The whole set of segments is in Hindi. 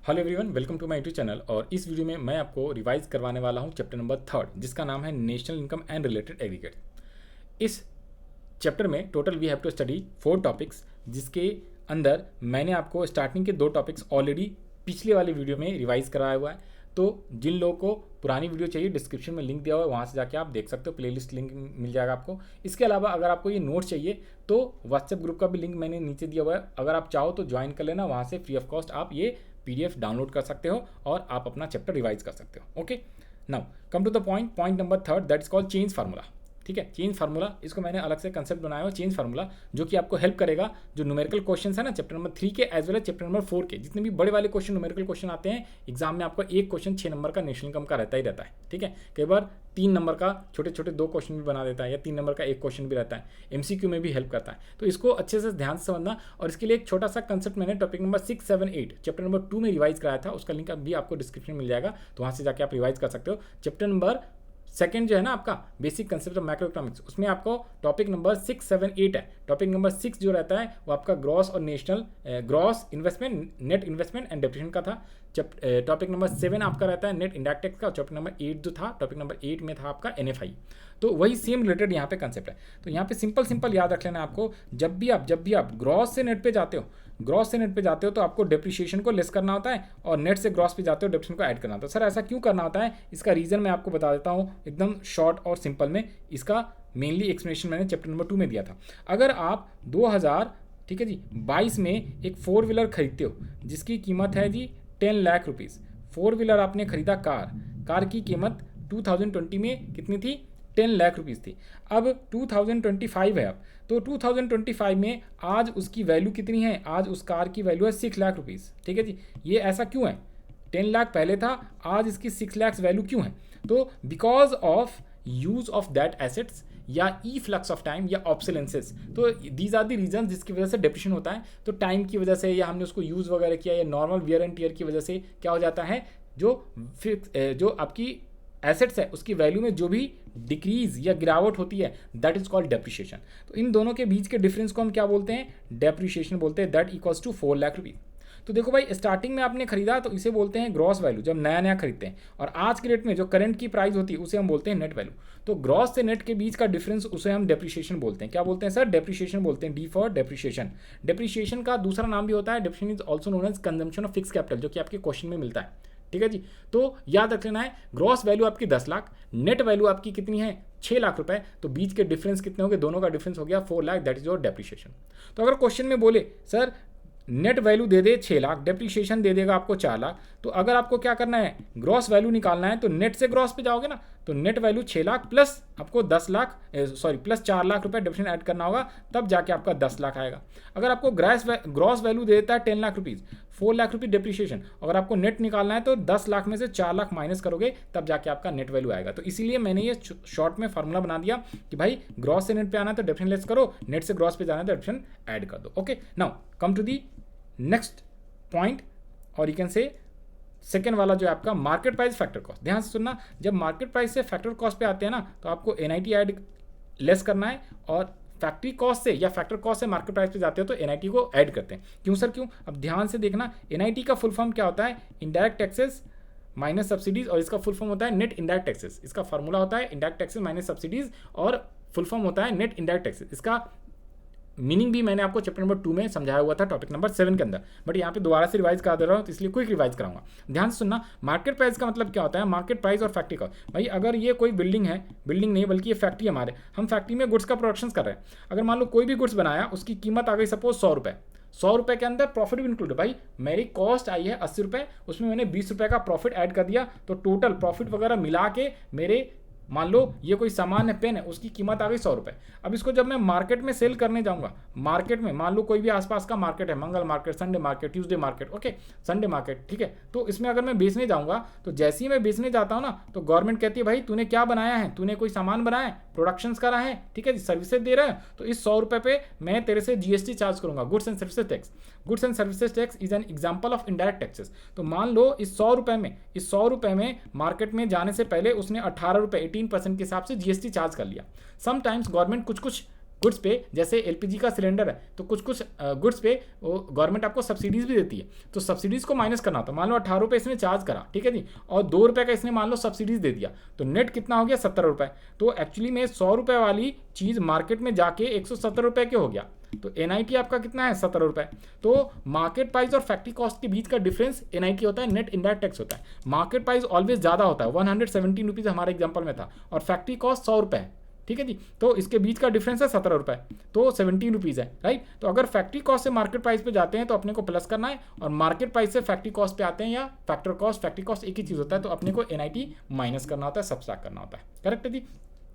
Hello everyone, welcome to my YouTube channel. और इस वीडियो में मैं आपको रिवाइज करवाने वाला हूं चैप्टर नंबर 3 जिसका नाम है national income and related aggregate. इस चैप्टर में total we have to study 4 topics, जिसके अंदर मैंने आपको स्टार्टिंग के 2 टॉपिक्स ऑलरेडी पिछले वाले वीडियो में रिवाइज कराया हुआ है। तो जिन लोगों को पुरानी वीडियो चाहिए, डिस्क्रिप्शन में लिंक दिया हुआ है, वहाँ से जाके आप देख सकते हो, प्लेलिस्ट लिंक मिल जाएगा आपको। इसके अलावा अगर आपको ये नोट्स चाहिए तो व्हाट्सएप ग्रुप का भी लिंक मैंने नीचे दिया हुआ है, अगर आप चाहो तो ज्वाइन कर लेना। वहाँ से फ्री ऑफ कॉस्ट आप ये PDF डाउनलोड कर सकते हो और आप अपना चैप्टर रिवाइज कर सकते हो। Okay, now come to the point number 3, that is called change formula. ठीक है, चेंज फार्मूला, इसको मैंने अलग से कंसेप्ट बनाया हुआ चेंज फार्मूला, जो कि आपको हेल्प करेगा। जो न्यूमेरिकल क्वेश्चन है ना चैप्टर नंबर 3 के as well as chapter number 4 के, जितने भी बड़े वाले क्वेश्चन न्यूमेरिकल क्वेश्चन आते हैं एग्जाम में, आपका एक क्वेश्चन 6 नंबर का नेशनल इनकम का रहता ही रहता है। ठीक है, कई बार 3 नंबर का छोटे छोटे 2 क्वेश्चन भी बना देता है, या 3 नंबर का 1 क्वेश्चन भी रहता है। MCQ में भी हेल्प करता है, तो इसको अच्छे से ध्यान से समझना। और इसके लिए एक छोटा सा कंसेप्ट मैंने टॉपिक नंबर 6, 7, 8 चैप्टर नंबर 2 में रिवाइज कराया था, उसका लिंक भी आपको डिस्क्रिप्शन में मिल जाएगा, तो वहाँ से जाकर आप रिवाइज कर सकते हो। चैप्टर नंबर 2 जो है ना आपका basic concept of macro economics, उसमें आपको टॉपिक नंबर 6, 7, 8 है। टॉपिक नंबर 6 जो रहता है वो आपका ग्रॉस और national gross investment, net investment and depreciation का था। टॉपिक नंबर 7 आपका रहता है नेट इंडायरेक्ट टैक्स का। चैप्टर नंबर 8 जो था, टॉपिक नंबर 8 में था आपका NFI। तो वही सेम रिलेटेड यहाँ पे कंसेप्ट है। तो यहाँ पे सिंपल याद रख लेना आपको, जब भी आप ग्रॉस से नेट पे जाते हो, तो आपको डेप्रिसिएशन को लेस करना होता है, और नेट से ग्रॉस पे जाते हो डेप्रिसिएशन को ऐड करना होता है। सर ऐसा क्यों करना होता है, इसका रीज़न मैं आपको बता देता हूँ एकदम शॉर्ट और सिंपल में। इसका मेनली एक्सप्लेनेशन मैंने चैप्टर नंबर 2 में दिया था। अगर आप 2022 में एक 4 व्हीलर खरीदते हो जिसकी कीमत है जी 10 लाख रुपीज़। 4 व्हीलर आपने खरीदा, कार की कीमत 2020 में कितनी थी, 10 लाख रुपीज़ थी। अब 2025 है, अब तो 2025 में आज उसकी वैल्यू कितनी है, आज उस कार की वैल्यू है 6 लाख रुपीज़। ठीक है जी, ये ऐसा क्यों है, 10 लाख पहले था, आज इसकी 6 लाख वैल्यू क्यों है? तो because of use of that assets, या ई फ्लक्स ऑफ टाइम, या ऑब्सोलेंसेस। तो दीज आर द रीजन जिसकी वजह से डेप्रिसिएशन होता है। तो टाइम की वजह से, या हमने उसको यूज़ वगैरह किया, या नॉर्मल वियर एंड टीयर की वजह से क्या हो जाता है, जो आपकी एसेट्स है उसकी वैल्यू में जो भी डिक्रीज या गिरावट होती है, दैट इज कॉल्ड डेप्रिसिएशन। तो इन दोनों के बीच के डिफरेंस को हम क्या बोलते हैं, डेप्रिसिएशन बोलते हैं। That equals to 4 lakh rupees. तो देखो भाई, स्टार्टिंग में आपने खरीदा तो इसे बोलते हैं ग्रॉस वैल्यू, जब नया खरीदते हैं। और आज के रेट में जो करंट की प्राइस होती है उसे हम बोलते हैं नेट वैल्यू। तो ग्रॉस से नेट के बीच का डिफरेंस, उसे हम डेप्रिसिएशन बोलते हैं। क्या बोलते हैं सर, डेप्रिसिएशन बोलते हैं, डी फॉर डेप्रिसिएशन। डेप्रिसिएशन का दूसरा नाम भी होता है, depreciation is also known as consumption of fix capital, जो कि आपके क्वेश्चन में मिलता है। ठीक है जी, तो याद रख लेना है, ग्रॉस वैल्यू आपकी 10 लाख, नेट वैल्यू आपकी कितनी है, 6 लाख रुपए। तो बीच के डिफरेंस कितने हो गए, दोनों का डिफरेंस हो गया 4 lakh, that is your depreciation. तो अगर क्वेश्चन में बोले सर नेट वैल्यू दे दे 6 लाख, डेप्रिसिएशन दे देगा आपको 4 लाख, तो अगर आपको क्या करना है, ग्रॉस वैल्यू निकालना है, तो नेट से ग्रॉस पे जाओगे ना, तो नेट वैल्यू 6 लाख प्लस आपको प्लस 4 लाख रुपए डेप्रिसिएशन ऐड करना होगा, तब जाके आपका 10 लाख आएगा। अगर आपको ग्रॉस वैल्यू दे देता है 10 लाख रुपीज़, 4 लाख रुपये डेप्रिसिएशन, अगर आपको नेट निकालना है तो 10 लाख में से 4 लाख माइनस करोगे, तब जाके आपका नेट वैल्यू आएगा। तो इसीलिए मैंने ये शॉर्ट में फार्मूला बना दिया कि भाई ग्रॉस से नेट पे आना है तो डेप्रिसिएशन लेस करो, नेट से ग्रॉस पे जाना है तो डेप्रिसिएशन ऐड कर दो। Okay, now come to the next point, और यू कैन से सेकेंड वाला जो है आपका मार्केट प्राइस फैक्टर कॉस्ट। ध्यान से सुनना, जब मार्केट प्राइस से फैक्टर कॉस्ट पे आते हैं ना, तो आपको NIT ऐड लेस करना है, और फैक्ट्री कॉस्ट से या फैक्टर कॉस्ट से मार्केट प्राइस पे जाते हो तो NIT को ऐड करते हैं। क्यों सर, क्यों? अब ध्यान से देखना, NIT का फुल फॉर्म क्या होता है, इनडायरेक्ट टैक्सेस माइनस सब्सिडीज, और इसका फुल फॉर्म होता है नेट इनडायरेक्ट टैक्सेस। इसका फॉर्मूला होता है इनडायरेक्ट टैक्सेस माइनस सब्सिडीज, और फुल फॉर्म होता है नेट इनडायरेक्ट टैक्सेस। इसका मीनिंग भी मैंने आपको चैप्टर नंबर 2 में समझाया हुआ था, टॉपिक नंबर 7 के अंदर, बट यहाँ पे दोबारा से रिवाइज करा दे रहा हूँ, तो इसलिए क्विक रिवाइज कराऊंगा। ध्यान से सुनना, मार्केट प्राइस का मतलब क्या होता है, मार्केट प्राइस और फैक्ट्री का। भाई अगर ये कोई बिल्डिंग है, बिल्डिंग नहीं बल्कि ये फैक्ट्री हमारे, हम फैक्ट्री में गुड्स का प्रोडक्शन कर रहे हैं। अगर मान लो कोई भी गुड्स बनाया, उसकी कीमत आ गई सपोज 100 रुपये, 100 रुपये के अंदर प्रॉफिट भी इंक्लूड है। भाई मेरी कॉस्ट आई है 80 रुपये, उसमें मैंने 20 रुपये का प्रॉफिट ऐड कर दिया, तो टोटल प्रॉफिट वगैरह मिला के मेरे, मान लो ये कोई सामान है, पेन है, उसकी कीमत आ गई 100 रुपये। अब इसको जब मैं मार्केट में सेल करने जाऊंगा, मार्केट में मान लो कोई भी आसपास का मार्केट है, Mangal market, Sunday market, Tuesday market, okay Sunday market, ठीक है, तो इसमें अगर मैं बेचने जाऊंगा, तो जैसे ही मैं बेचने जाता हूं ना, तो गवर्नमेंट कहती है भाई तूने क्या बनाया है, तूने कोई सामान बनाया है, प्रोडक्शन करा है, ठीक है, सर्विसेज दे रहा है, तो इस 100 रुपये पे मैं तेरे से GST चार्ज करूंगा, goods and services tax. Goods and services tax is an example of indirect taxes. तो मान लो इस 100 रुपये में मार्केट में जाने से पहले उसने 18 रुपये 18% के हिसाब से GST चार्ज कर लिया। समटाइम्स गवर्नमेंट कुछ गुड्स पे, जैसे एलपीजी का सिलेंडर है तो कुछ कुछ गुड्स पे वो गवर्नमेंट आपको सब्सिडीज भी देती है, तो सब्सिडीज को माइनस करना होता है। मान लो 18 रुपये इसने चार्ज करा, ठीक है जी, और 2 रुपये का इसने मान लो सब्सिडीज दे दिया, तो नेट कितना हो गया 70 रुपये। तो एक्चुअली में 100 रुपये वाली चीज़ मार्केट में जाके 170 रुपये के हो गया, तो एनआईटी आपका कितना है 70 रुपये। तो मार्केट प्राइस और फैक्ट्री कॉस्ट के बीच का डिफरेंस एनआईटी होता है, नेट इनडायरेक्ट टैक्स होता है। मार्केट प्राइस ऑलवेज ज़्यादा होता है, 117 रुपीज़ हमारे एग्जाम्पल में था, और फैक्ट्री कॉस्ट 100 रुपये है, ठीक है जी, तो इसके बीच का डिफरेंस है 17 रुपये, तो 17 रुपीज़ है, राइट। तो अगर फैक्ट्री कॉस्ट से मार्केट प्राइस पे जाते हैं तो अपने को प्लस करना है, और मार्केट प्राइस से फैक्ट्री कॉस्ट पे आते हैं या फैक्टर कॉस्ट फैक्ट्री कॉस्ट एक ही चीज़ होता है, तो अपने को एनआईटी माइनस करना होता है, सब्ट्रैक्ट करना होता है, करेक्ट है जी।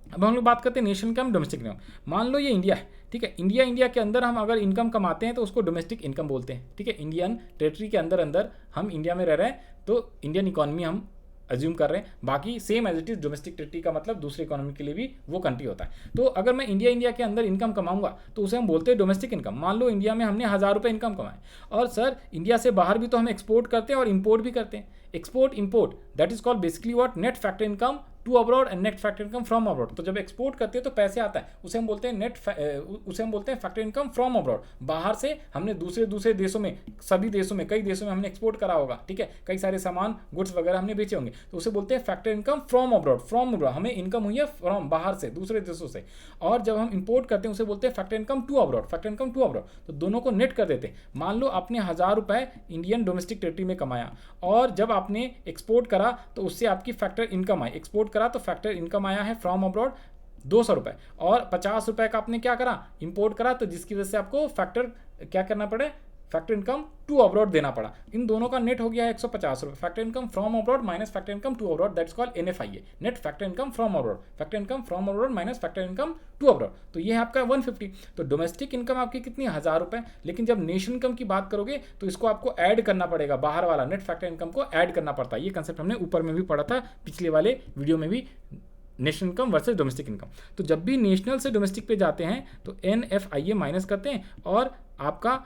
अब हम लोग बात करते हैं नेशनल इनकम, डोमेस्टिक इनकम। मान लो ये इंडिया है, ठीक है, इंडिया के अंदर हम अगर इनकम कमाते हैं तो उसको डोमेस्टिक इनकम बोलते हैं, ठीक है। इंडियन टेरिटरी के अंदर हम इंडिया में रह रहे हैं तो इंडियन इकोनॉमी हम अज्यूम कर रहे हैं, बाकी same as it is domestic territory का मतलब दूसरे इकोनॉमी के लिए भी वो कंट्री होता है। तो अगर मैं इंडिया के अंदर इनकम कमाऊंगा तो उसे हम बोलते हैं डोमेस्टिक इनकम। मान लो इंडिया में हमने 1000 रुपये इनकम कमाए, और सर इंडिया से बाहर भी तो हम एक्सपोर्ट करते हैं और इंपोर्ट भी करते हैं, export import, that is called basically what, net factor income to abroad and net factor income from abroad. तो जब एक्सपोर्ट करते हैं तो पैसे आता है, उसे हम बोलते हैं उसे हम बोलते हैं फैक्टर इनकम फ्रॉम अब्रॉड। बाहर से हमने दूसरे देशों में, सभी देशों में, कई देशों में हमने एक्सपोर्ट करा होगा, ठीक है, कई सारे सामान गुड्स वगैरह हमने बेचे होंगे, तो उसे बोलते हैं factor income from abroad. From abroad हमें इनकम हुई है फ्रॉम, बाहर से, दूसरे देशों से। और जब हम इंपोर्ट करते हैं उसे बोलते हैं factor income to abroad, factor income to abroad. तो दोनों को नेट कर देते हैं। मान लो आपने 1000 रुपये इंडियन डोमेस्टिक टेरिटरी में कमाया, और जब आपने एक्सपोर्ट करा तो उससे आपकी फैक्टर इनकम आई, एक्सपोर्ट करा तो फैक्टर इनकम आया है फ्रॉम अब्रॉड 200 रुपये, और 50 रुपये का आपने क्या करा, इंपोर्ट करा, तो जिसकी वजह से आपको फैक्टर क्या करना पड़े, फैक्टर इनकम टू अब्रॉड देना पड़ा। इन दोनों का नेट हो गया है 150 रुपये, factor income from abroad minus factor income to abroad, that's called NFIA, net factor income from abroad, factor income from abroad minus factor income to abroad. तो ये है आपका 150। तो डोमेस्टिक इनकम आपकी कितनी, 1000 रुपये, लेकिन जब नेशनल इनकम की बात करोगे तो इसको आपको ऐड करना पड़ेगा, बाहर वाला नेट फैक्टर इनकम को ऐड करना पड़ता है। ये कंसेप्ट हमने ऊपर में भी पढ़ा था, पिछले वाले वीडियो में भी, national income versus domestic income. तो जब भी नेशनल से डोमेस्टिक पे जाते हैं तो एनएफआईए माइनस करते हैं, और आपका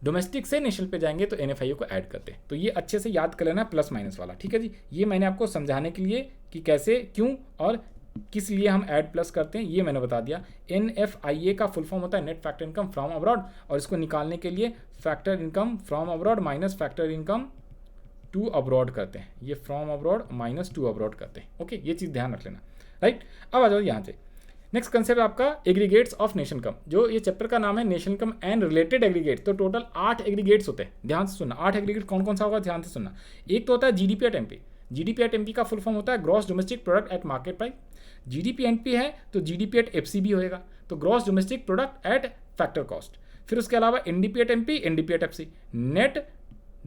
डोमेस्टिक से नेशनल पे जाएंगे तो एनएफआईए को ऐड करते हैं। तो ये अच्छे से याद कर लेना, प्लस माइनस वाला, ठीक है जी। ये मैंने आपको समझाने के लिए कि कैसे, क्यों और किस लिए हम ऐड प्लस करते हैं, ये मैंने बता दिया। एनएफआईए का फुल फॉर्म होता है net factor income from abroad, और इसको निकालने के लिए factor income from abroad minus factor income to abroad करते हैं, ये from abroad minus to abroad करते हैं, ओके, ये चीज़ ध्यान रख लेना, राइट। अब आ जाओ यहाँ से, नेक्स्ट कंसेप्ट आपका एग्रीगेट्स ऑफ नेशनल इनकम। जो ये चैप्टर का नाम है national income and related aggregate, तो टोटल 8 एग्रीगेट्स होते हैं, ध्यान से सुनना। 8 एग्रीगेट कौन कौन सा होगा, ध्यान से सुनना। एक तो होता है GDP at MP. GDP at MP का फुल फॉर्म होता है gross domestic product at market price. GDP MP है तो जीडीपी एट एफसी भी होएगा, तो gross domestic product at factor cost. फिर उसके अलावा NDP at MP, NDP at FC, net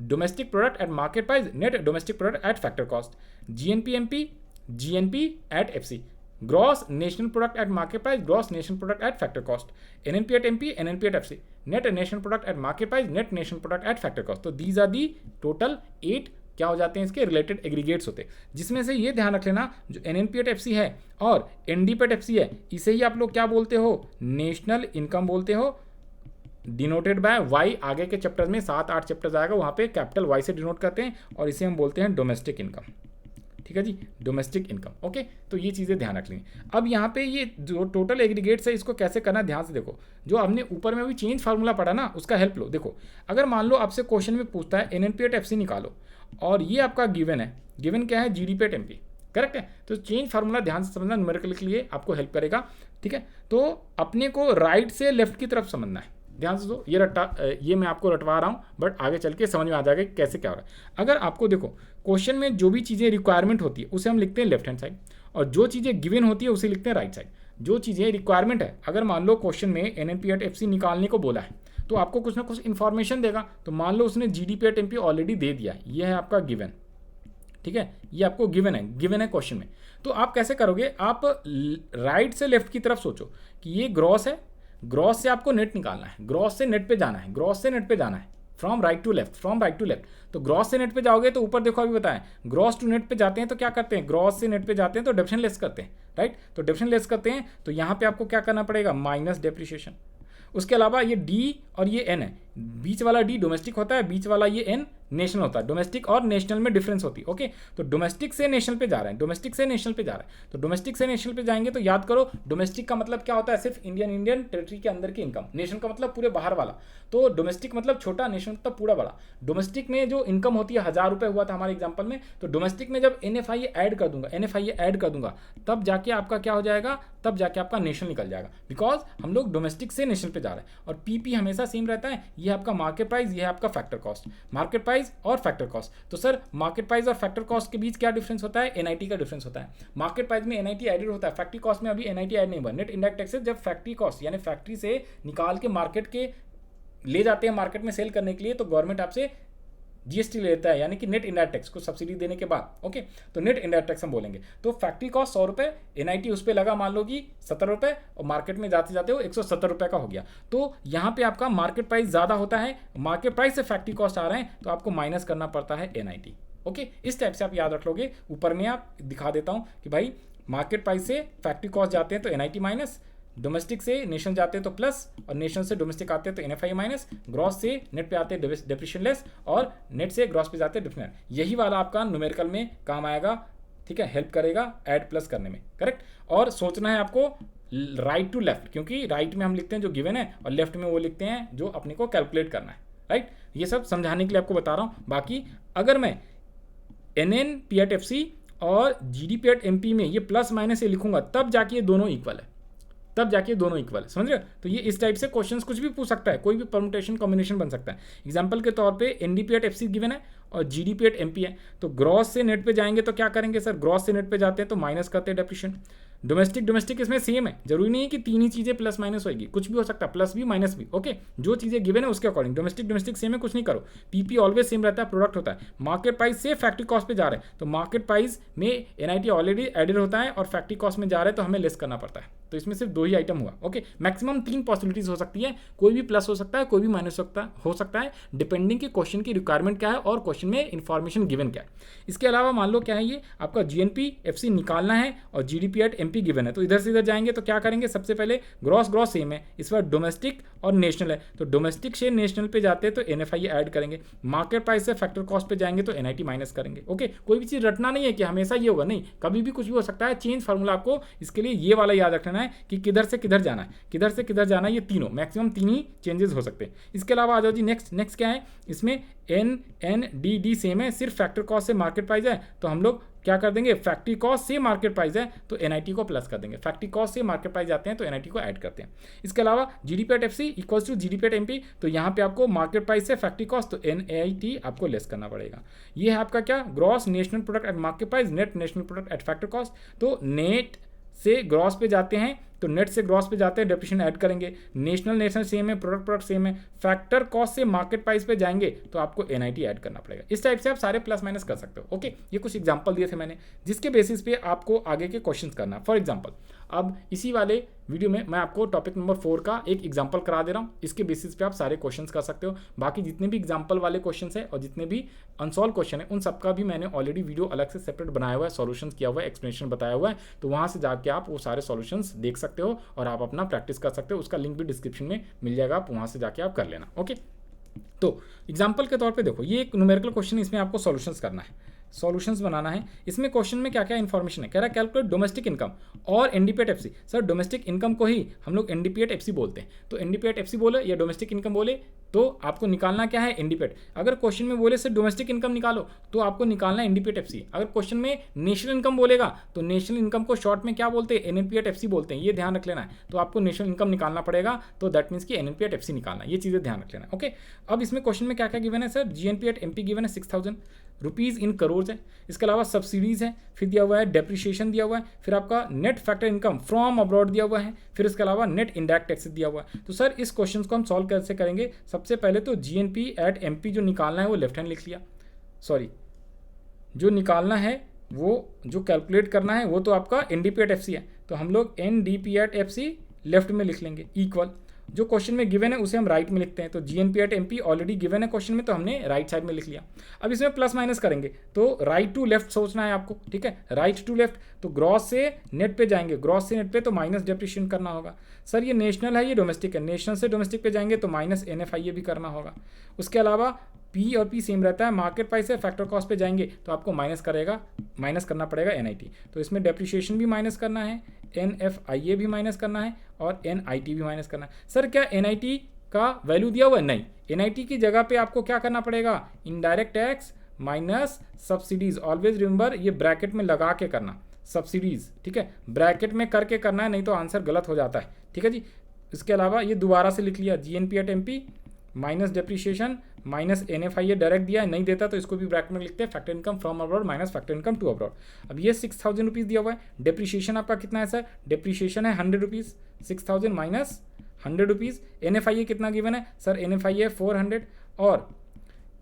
domestic product at market price, net domestic product at factor cost. GNP MP, GNP at FC, gross national product at market price, gross national product at factor cost. NNP at MP, NNP at FC, net national product at market price, net national product at factor cost. तो दीज आर दी टोटल 8 क्या हो जाते हैं इसके रिलेटेड एग्रीगेट्स होते हैं, जिसमें से ये ध्यान रख लेना, जो एनएनपी एट एफसी है और एनडीपी एट एफसी है, इसे ही आप लोग क्या बोलते हो, नेशनल इनकम बोलते हो, डिनोटेड बाय वाई। आगे के चैप्टर्स में 7-8 चैप्टर्स आएगा, वहाँ पे कैपिटल वाई से डिनोट करते हैं, और इसे हम बोलते हैं डोमेस्टिक इनकम, ठीक है जी, डोमेस्टिक इनकम, ओके। तो ये चीज़ें ध्यान रख लेंगे। अब यहाँ पे ये जो टोटल एग्रीगेट्स है इसको कैसे करना, ध्यान से देखो। जो हमने ऊपर में भी चेंज फार्मूला पढ़ा ना, उसका हेल्प लो। देखो, अगर मान लो आपसे क्वेश्चन में पूछता है एनएनपी एट एफसी निकालो, और ये आपका गिवन है, गिवन क्या है, जीडीपी एट एमपी, करेक्ट है। तो चेंज फार्मूला ध्यान से समझना, न्यूमेरिकल के लिए आपको हेल्प करेगा, ठीक है। तो अपने को राइट से लेफ्ट की तरफ समझना है, ध्यान से दो। ये मैं आपको रटवा रहा हूँ, बट आगे चल के समझ में आ जाएगा कि कैसे क्या हो रहा है। अगर आपको देखो क्वेश्चन में जो भी चीज़ें रिक्वायरमेंट होती है उसे हम लिखते हैं लेफ्ट हैंड साइड, और जो चीज़ें गिवन होती है उसे लिखते हैं राइट साइड। जो चीज़ें रिक्वायरमेंट है, अगर मान लो क्वेश्चन में एनएनपी एट एफसी निकालने को बोला है, तो आपको कुछ ना कुछ इन्फॉर्मेशन देगा। तो मान लो उसने जीडीपी एट एमपी ऑलरेडी दे दिया, ये है आपका गिवन, ठीक है, ये आपको गिवन है क्वेश्चन में। तो आप कैसे करोगे, आप राइट से लेफ्ट की तरफ सोचो कि ये ग्रॉस है, ग्रॉस से आपको नेट निकालना है, ग्रॉस से नेट पे जाना है, ग्रॉस से नेट पे जाना है, from right to left, from right to left. तो ग्रॉस से नेट पे जाओगे तो ऊपर देखो, अभी बताएं, ग्रॉस टू नेट पे जाते हैं तो क्या करते हैं, ग्रॉस से नेट पे जाते हैं तो डिविजन लेस करते हैं, राइट। तो डिविजन लेस करते हैं तो यहाँ पे आपको क्या करना पड़ेगा, माइनस डेप्रिसिएशन। उसके अलावा ये डी और ये एन है, बीच वाला डी डोमेस्टिक होता है, बीच वाला ये एन नेशनल होता है, डोमेस्टिक और नेशनल में डिफरेंस होती है। ओके, तो डोमेस्टिक से नेशनल पे जा रहे हैं, डोमेस्टिक से नेशनल पे जा रहे हैं, तो डोमेस्टिक से नेशनल पे जाएंगे तो याद करो डोमेस्टिक का मतलब क्या होता है, सिर्फ इंडियन टेरिटरी के अंदर की इनकम, नेशन का मतलब पूरे बाहर वाला, तो डोमेस्टिक मतलब छोटा, नेशनल मतलब पूरा बड़ा। डोमेस्टिक में जो इनकम होती है 1000 रुपये हुआ था हमारे एग्जाम्पल में, तो डोमेस्टिक में जब NFIA ऐड कर दूंगा, NFIA ऐड कर दूंगा, तब जाके आपका क्या हो जाएगा, तब जाके आपका नेशनल निकल जाएगा, बिकॉज हम लोग डोमेस्टिक से नेशनल पे जा रहे हैं। और PP हमेशा सेम रहता है, ये आपका मार्केट प्राइस, ये है आपका फैक्टर कॉस्ट, मार्केट प्राइस और फैक्टर कॉस्ट। तो सर मार्केट प्राइस और फैक्टर कॉस्ट के बीच क्या डिफरेंस होता है, NIT का डिफरेंस होता है। मार्केट प्राइस में NIT एडेड होता है, फैक्ट्री कॉस्ट में अभी NIT ऐड नहीं हुआ। नेट इंडायरेक्ट टैक्सेस जब फैक्ट्री कॉस्ट यानी फैक्ट्री से निकाल के मार्केट के ले जाते हैं मार्केट में सेल करने के लिए, तो गवर्नमेंट आपसे GST लेता है, यानी कि नेट इंडायरेक्ट टैक्स को सब्सिडी देने के बाद। ओके, तो नेट इंडायरेक्ट टैक्स हम बोलेंगे। तो फैक्ट्री कॉस्ट 100 रुपये, NIT उस पर लगा मान लो कि 70 रुपये, और मार्केट में जाते जाते वो 170 रुपये का हो गया। तो यहाँ पे आपका मार्केट प्राइस ज़्यादा होता है, मार्केट प्राइस से फैक्ट्री कॉस्ट आ रहे हैं, तो आपको माइनस करना पड़ता है NIT। ओके, इस टाइप से आप याद रख लोगे। ऊपर में आप दिखा देता हूँ कि भाई मार्केट प्राइस से फैक्ट्री कॉस्ट जाते हैं तो NIT माइनस, डोमेस्टिक से नेशनल जाते हैं तो प्लस, और नेशनल से डोमेस्टिक आते हैं तो NFI माइनस, ग्रॉस से नेट पे आते हैं डेप्रिशिएशन लेस, और नेट से ग्रॉस पे जाते हैं डिफरेंट। यही वाला आपका न्यूमेरिकल में काम आएगा, ठीक है, हेल्प करेगा ऐड प्लस करने में, करेक्ट। और सोचना है आपको राइट टू लेफ्ट, क्योंकि राइट में हम लिखते हैं जो गिवन है, और लेफ्ट में वो लिखते हैं जो अपने को कैलकुलेट करना है, राइट। ये सब समझाने के लिए आपको बता रहा हूँ। बाकी अगर मैं NNPAT-FC और GDPAT-MP में ये प्लस माइनस से लिखूंगा, तब जाके ये दोनों इक्वल है, तब जाके दोनों इक्वल है, समझ रहे हो। तो ये इस टाइप से क्वेश्चंस कुछ भी पूछ सकता है, कोई भी परमुटेशन कॉम्बिनेशन बन सकता है। एग्जांपल के तौर पे NDPAT-FC गिवन है और GDPAT-MP है, तो ग्रॉस से नेट पे जाएंगे तो क्या करेंगे सर, ग्रॉस से नेट पे जाते हैं तो माइनस करते हैं डेप्रिशिएशन। डोमेस्टिक इसमें सेम है, जरूरी नहीं है कि तीन ही चीज़ें प्लस माइनस होगी, कुछ भी हो सकता है, प्लस भी माइनस भी। ओके, जो चीज़ें गिवन है उसके अकॉर्डिंग डोमेस्टिक सेम है, कुछ नहीं करो। PP ऑलवेज सेम रहता है, प्रोडक्ट होता है। मार्केट प्राइस से फैक्ट्री कॉस्ट पे जा रहे हैं, तो मार्केट प्राइस में NIT ऑलरेडी एडेड होता है, और फैक्ट्री कॉस्ट में जा रहे हैं तो हमें लेस करना पड़ता है। तो इसमें सिर्फ 2 ही आइटम हुआ। ओके, मैक्सिमम 3 पॉसिबिलिटीज हो सकती है, कोई भी प्लस हो सकता है, कोई भी माइनस हो सकता है, डिपेंडिंग कि क्वेश्चन की रिक्वायरमेंट क्या है और क्वेश्चन में इंफॉर्मेशन गिवन क्या है। इसके अलावा मान लो क्या है, ये आपका GNP-FC निकालना है और GDPAT-MP गिवन है, तो इधर से इधर जाएंगे तो क्या करेंगे, सबसे पहले ग्रॉस सेम है, इस बार डोमेस्टिक और नेशनल है, तो डोमेस्टिक से नेशनल पे जाते हैं तो NFI ऐड करेंगे। मार्केट प्राइस से फैक्टर कॉस्ट पे जाएंगे तो NIT माइनस करेंगे। ओके, कोई भी चीज़ रटना नहीं है कि हमेशा ये होगा, नहीं, कभी भी कुछ भी हो सकता है। चेंज फार्मूला आपको इसके लिए ये वाला याद रखना है कि किधर से किधर जाना है, किधर से किधर जाना है, ये तीनों मैक्सिमम 3 ही चेंजेस हो सकते हैं। इसके अलावा आ जाओ जी नेक्स्ट क्या है, इसमें NNDD सेम है, सिर्फ फैक्टर कॉस्ट से मार्केट प्राइस है, तो हम लोग क्या कर देंगे, फैक्ट्री कॉस्ट से मार्केट प्राइस है तो NIT को प्लस कर देंगे, फैक्ट्री कॉस्ट से मार्केट प्राइस जाते हैं तो NIT को ऐड करते हैं। इसके अलावा GDPAT-FC इक्वल्स टू GDPAT-MP, तो यहाँ पे आपको मार्केट प्राइस से फैक्ट्री कॉस्ट तो NIT आपको लेस करना पड़ेगा। ये है आपका क्या, gross national product at market price, net national product at factor cost, तो नेट से ग्रॉस पे जाते हैं तो नेट से ग्रॉस पे जाते हैं, डेप्रिशिएशन ऐड करेंगे। नेशनल सेम है, प्रोडक्ट सेम है, फैक्टर कॉस्ट से मार्केट प्राइस पे जाएंगे तो आपको NIT ऐड करना पड़ेगा। इस टाइप से आप सारे प्लस माइनस कर सकते हो। ओके, ये कुछ एग्जांपल दिए थे मैंने, जिसके बेसिस पे आपको आगे के क्वेश्चंस करना। फॉर एग्जांपल अब इसी वाले वीडियो में मैं आपको टॉपिक नंबर 4 का एक एग्जांपल करा दे रहा हूँ, इसके बेसिस पे आप सारे क्वेश्चंस कर सकते हो। बाकी जितने भी एग्जांपल वाले क्वेश्चंस हैं और जितने भी अनसॉल्व क्वेश्चन है, उन सबका भी मैंने ऑलरेडी वीडियो अलग से सेपरेट बनाया हुआ है, सॉल्यूशंस किया हुआ है, एक्सप्लेनेशन बताया हुआ है, तो वहाँ से जाके आप वो सारे सॉल्यूशंस देख सकते हो और आप अपना प्रैक्टिस कर सकते हो। उसका लिंक भी डिस्क्रिप्शन में मिल जाएगा, आप वहाँ से जाके आप कर लेना। ओके, तो एग्जाम्पल के तौर पे देखो, ये एक न्यूमेरिकल क्वेश्चन, इसमें आपको सॉल्यूशंस करना है, सॉल्यूशंस बनाना है। इसमें क्वेश्चन में क्या क्या इन्फॉर्मेशन है, कह रहा है कैलकुलेट डोमेस्टिक इनकम और NDPAT-FC। सर डोमेस्टिक इनकम को ही हम लोग NDPAT-FC बोलते हैं, तो NDPAT-FC बोले या डोमेस्टिक इनकम बोले तो आपको निकालना क्या है, NDPAT। अगर क्वेश्चन में बोले सर डोमेस्टिक इनकम निकालो तो आपको निकालना है NDPAT-FC। अगर क्वेश्चन में नेशनल इनकम बोलेगा तो नेशनल इनकम को शॉर्ट में क्या बोलते हैं, NNPAT-FC बोलते हैं, ये ध्यान रख लेना है। तो आपको नेशनल इनकम निकालना पड़ेगा, तो दैट मीन्स कि NNPAT-FC निकालना, ये चीज़ें ध्यान रख लेना। ओके, अब इसमें क्वेश्चन में क्या क्या गिवन है सर, GNPAT-MP गिवन है 6000 रुपीज़ इन करोड़ है, इसके अलावा सब्सिडीज़ है, फिर दिया हुआ है डेप्रिशिएशन दिया हुआ है, फिर आपका net factor income from abroad दिया हुआ है, फिर इसके अलावा नेट इंडायरेक्ट टैक्सेस दिया हुआ है। तो सर इस क्वेश्चन को हम सॉल्व कैसे करेंगे, सबसे पहले तो GNP@MP जो निकालना है वो लेफ्ट हैंड लिख लिया, सॉरी जो निकालना है वो जो कैलकुलेट करना है वो तो आपका NDPAT-FC है, तो हम लोग NDPAT-FC लेफ्ट में लिख लेंगे इक्वल, जो क्वेश्चन में गिवन है उसे हम राइट में लिखते हैं। तो GNP at MP already given है क्वेश्चन में, तो हमने राइट साइड में लिख लिया। अब इसमें प्लस माइनस करेंगे तो राइट टू लेफ्ट सोचना है आपको, ठीक है, राइट टू लेफ्ट। तो ग्रॉस से नेट पे जाएंगे, ग्रॉस से नेट पे तो माइनस डेप्रिशिएशन करना होगा। सर ये नेशनल है ये डोमेस्टिक है, नेशनल से डोमेस्टिक पे जाएंगे तो माइनस NFIA भी करना होगा। उसके अलावा पी और पी सेम रहता है, मार्केट प्राइस से फैक्टर कॉस्ट पे जाएंगे तो आपको माइनस करना पड़ेगा NIT। तो इसमें डेप्रिशिएशन भी माइनस करना है, NFIA भी माइनस करना है और NIT भी माइनस करना है। सर क्या NIT का वैल्यू दिया हुआ है? नहीं, NIT की जगह पे आपको क्या करना पड़ेगा, indirect tax minus subsidies. Always remember ये ब्रैकेट में लगा के करना, सब्सिडीज, ठीक है, ब्रैकेट में करके करना है, नहीं तो आंसर गलत हो जाता है, ठीक है जी। इसके अलावा ये दोबारा से लिख लिया, GNP at MP minus depreciation minus NFIA direct दिया है, नहीं देता तो इसको भी ब्रैकेट में लिखते हैं, factor income from abroad minus factor income to abroad. अब ये 6000 रुपीज़ दिया हुआ है, डेप्रिशिएशन आपका कितना है सर, डेप्रिशिएशन है 100 रुपीज़, 6000 माइनस 100 रुपीज़। NFIA कितना गिवन है सर, NFIA 400 और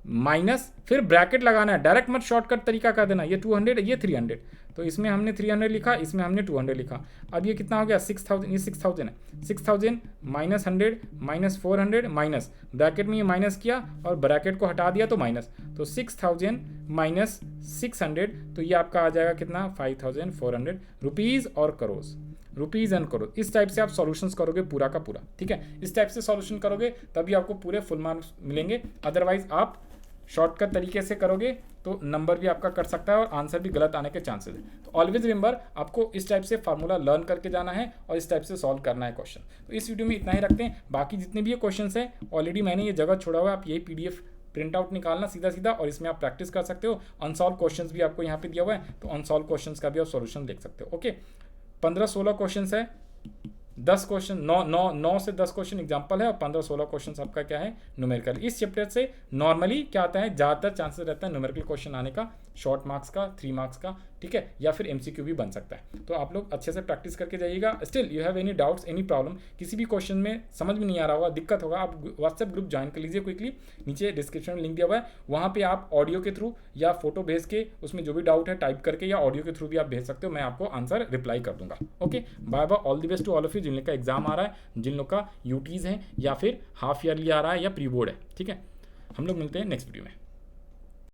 माइनस फिर ब्रैकेट लगाना है, डायरेक्ट मत शॉर्टकट तरीका कर देना, ये 200 ये 300, तो इसमें हमने 300 लिखा, इसमें हमने 200 लिखा। अब ये कितना हो गया 6000, ये 6000 है, 6000 माइनस 100 माइनस 400 माइनस ब्रैकेट में ये माइनस किया और ब्रैकेट को हटा दिया तो माइनस, तो 6000 माइनस 600 तो ये आपका आ जाएगा कितना 5400 रुपीज़ और करोड़, रुपीज़ एंड करोड़। इस टाइप से आप सॉल्यूशंस करोगे पूरा का पूरा, ठीक है, इस टाइप से सॉल्यूशन करोगे तभी आपको पूरे फुल मार्क्स मिलेंगे। अदरवाइज आप शॉर्टकट तरीके से करोगे तो नंबर भी आपका कट सकता है और आंसर भी गलत आने के चांसेस है। तो ऑलवेज रिमेंबर आपको इस टाइप से फार्मूला लर्न करके जाना है और इस टाइप से सॉल्व करना है क्वेश्चन। तो इस वीडियो में इतना ही रखते हैं, बाकी जितने भी ये क्वेश्चन हैं ऑलरेडी मैंने ये जगह छोड़ा हुआ है, आप यही PDF प्रिंट आउट निकालना सीधा सीधा और इसमें आप प्रैक्टिस कर सकते हो। अनसॉल्व क्वेश्चंस भी आपको यहाँ पे दिया हुआ है, तो अनसॉल्व क्वेश्चंस का भी आप सॉल्यूशन देख सकते हो। ओके, 15-16 क्वेश्चंस है, 10 क्वेश्चन 9 से 10 क्वेश्चन एग्जाम्पल है और 15-16 क्वेश्चन आपका क्या है न्यूमेरिकल। इस चैप्टर से नॉर्मली क्या आता है, ज़्यादातर चांसेस रहता है न्यूमेरिकल क्वेश्चन आने का, शॉर्ट मार्क्स का, 3 मार्क्स का, ठीक है, या फिर MCQ भी बन सकता है। तो आप लोग अच्छे से प्रैक्टिस करके जाइएगा। Still you have any doubts any problem, किसी भी क्वेश्चन में समझ में नहीं आ रहा होगा, दिक्कत होगा, आप व्हाट्सएप ग्रुप ज्वाइन कर लीजिए क्विकली, नीचे डिस्क्रिप्शन में लिंक दिया हुआ है, वहाँ पे आप ऑडियो के थ्रू या फोटो भेज के उसमें जो भी डाउट है टाइप करके या ऑडियो के थ्रू भी आप भेज सकते हो, मैं आपको आंसर रिप्लाई कर दूंगा। Okay, bye bye, all the best to all of you. जिन लोग का एग्जाम आ रहा है, जिन लोग का UTs है या फिर हाफ ईयरली आ रहा है या प्री बोर्ड है, ठीक है, हम लोग मिलते हैं नेक्स्ट वीडियो में।